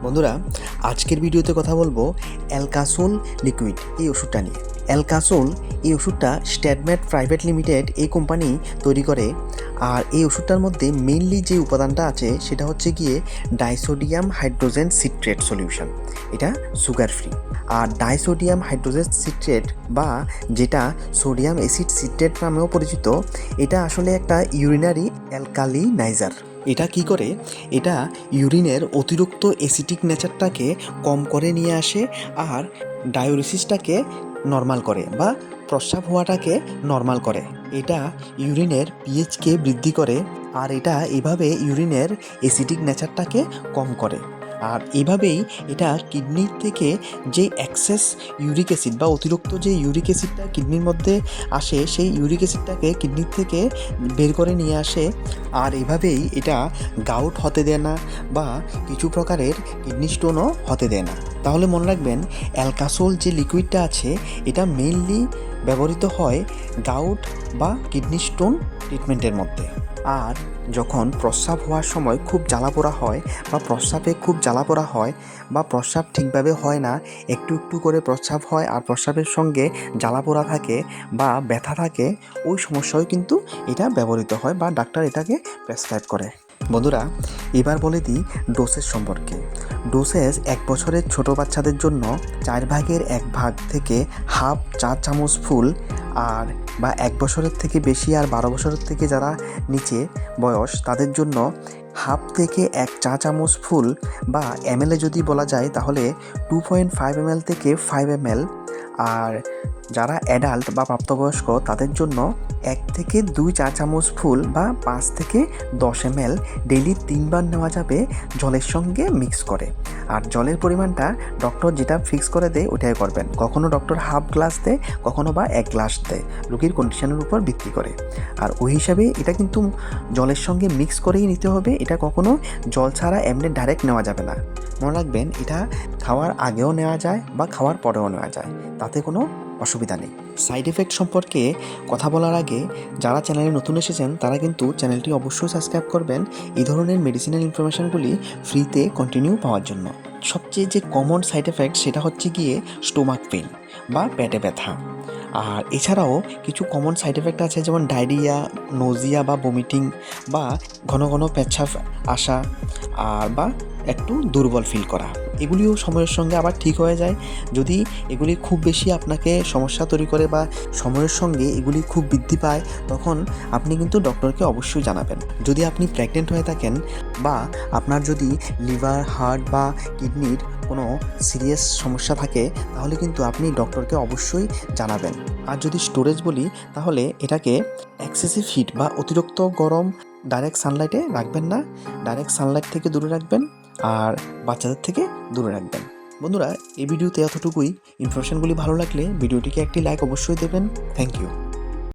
বন্ধুরা, আজকের ভিডিওতে কথা বলবো অ্যালকাসোল লিকুইড এই ওষুধটা নিয়ে। অ্যালকাসোল এই ওষুধটা স্ট্যাডম্যাট প্রাইভেট লিমিটেড এই কোম্পানি তৈরি করে। আর এই ওষুধটার মধ্যে মেইনলি যে উপাদানটা আছে সেটা হচ্ছে গিয়ে ডাইসোডিয়াম হাইড্রোজেন সিট্রেট সলিউশন। এটা সুগার ফ্রি। আর ডাইসোডিয়াম হাইড্রোজেন সিট্রেট বা যেটা সোডিয়াম অ্যাসিড সিট্রেট নামেও পরিচিত, এটা আসলে একটা ইউরিনারি অ্যালকালিনাইজার। এটা কি করে? এটা ইউরিনের অতিরিক্ত অ্যাসিডিক নেচারটাকে কম করে নিয়ে আসে আর ডায়োরিসিসটাকে নর্মাল করে বা প্রস্রাব হওয়াটাকে নর্মাল করে। এটা ইউরিনের পিএইচকে বৃদ্ধি করে আর এটা এভাবে ইউরিনের অ্যাসিডিক নেচারটাকে কম করে। আর এভাবেই এটা কিডনির থেকে যে এক্সেস ইউরিক অ্যাসিড বা অতিরিক্ত যে ইউরিক অ্যাসিডটা কিডনির মধ্যে আসে সেই ইউরিক অ্যাসিডটাকে কিডনির থেকে বের করে নিয়ে আসে। আর এভাবেই এটা গাউট হতে দেয় না বা কিছু প্রকারের কিডনি স্টোনও হতে দেয় না। তাহলে মনে রাখবেন, অ্যালকাসোল যে লিকুইডটা আছে এটা মেইনলি ব্যবহৃত হয় গাউট বা কিডনি স্টোন ট্রিটমেন্টের মধ্যে। আর যখন প্রস্রাব হওয়ার সময় খুব জ্বালাপোড়া হয় বা প্রস্রাবে খুব জ্বালাপোড়া হয় বা প্রস্রাব ঠিকভাবে হয় না, একটু একটু করে প্রস্রাব হয় আর প্রস্রাবের সঙ্গে জ্বালাপোড়া থাকে বা ব্যথা থাকে, ওই সমস্যায় কিন্তু এটা ব্যবহৃত হয় বা ডাক্তার এটাকে প্রেসক্রাইব করে। বন্ধুরা, এবার বলে দিই ডোসেজ সম্পর্কে। ডোসেজ 1 বছরের ছোট বাচ্চাদের জন্য 1/4 থেকে হাফ চা চামচ ফুল, আর বা 1 বছরের থেকে বেশি আর 12 বছরের থেকে যারা নিচে বয়স তাদের জন্য হাফ থেকে 1 চা চামচ ফুল, বা এমএলএ যদি বলা যায় তাহলে 2.5 ml থেকে 5 ml। আর যারা অ্যাডাল্ট বা প্রাপ্তবয়স্ক তাদের জন্য 1 থেকে 2 চা চামচ ফুল বা 5 থেকে 10 ml ডেইলি 3 বার নেওয়া যাবে জলের সঙ্গে মিক্স করে। আর জলের পরিমাণটা ডক্টর যেটা ফিক্স করে দেয় ওটাই করবেন। কখনো ডক্টর হাফ গ্লাস দেয়, কখনো বা 1 গ্লাস দেয়, রোগীর কন্ডিশনের উপর ভিত্তি করে। আর ওই হিসাবে এটা কিন্তু জলের সঙ্গে মিক্স করেই নিতে হবে। এটা কখনো জল ছাড়া এমনি ডাইরেক্ট নেওয়া যাবে না। মনে রাখবেন, এটা খাওয়ার আগেও নেওয়া যায় বা খাওয়ার পরেও নেওয়া যায়, তাতে কোনো অসুবিধা নেই। সাইড এফেক্ট সম্পর্কে কথা বলার আগে যারা চ্যানেলে নতুন এসেছেন তারা কিন্তু চ্যানেলটি অবশ্যই সাবস্ক্রাইব করবেন এই ধরনের মেডিসিনাল ইনফরমেশনগুলি ফ্রিতে কন্টিনিউ পাওয়ার জন্য। সবচেয়ে যে কমন সাইড এফেক্ট সেটা হচ্ছে গিয়ে স্টোমাক পেইন বা পেটে ব্যথা। আর এছাড়াও কিছু কমন সাইড এফেক্ট আছে, যেমন ডায়রিয়া, নোজিয়া বা বমিটিং, বা ঘন ঘন পেচ্ছাপ আসা, আর বা একটু দুর্বল ফিল করা। এগুলিও সময়ের সঙ্গে আবার ঠিক হয়ে যায়। যদি এগুলি খুব বেশি আপনাকে সমস্যা তৈরি করে বা সময়ের সঙ্গে এগুলি খুব বৃদ্ধি পায়, তখন আপনি কিন্তু ডক্টরকে অবশ্যই জানাবেন। যদি আপনি প্রেগনেন্ট হয়ে থাকেন বা আপনার যদি লিভার, হার্ট বা কিডনির কোনো সিরিয়াস সমস্যা থাকে, তাহলে কিন্তু আপনি ডক্টরকে অবশ্যই জানাবেন। আর যদি স্টোরেজ বলি, তাহলে এটাকে এক্সেসিভ হিট বা অতিরিক্ত গরম ডাইরেক্ট সানলাইটে রাখবেন না, ডাইরেক্ট সানলাইট থেকে দূরে রাখবেন আর বাচ্চাদের থেকে দূরে রাখবেন। বন্ধুরা, এই ভিডিওতে এতটুকুই। ইনফরমেশনগুলি ভালো লাগলে ভিডিওটিকে একটি লাইক অবশ্যই দেবেন। Thank you.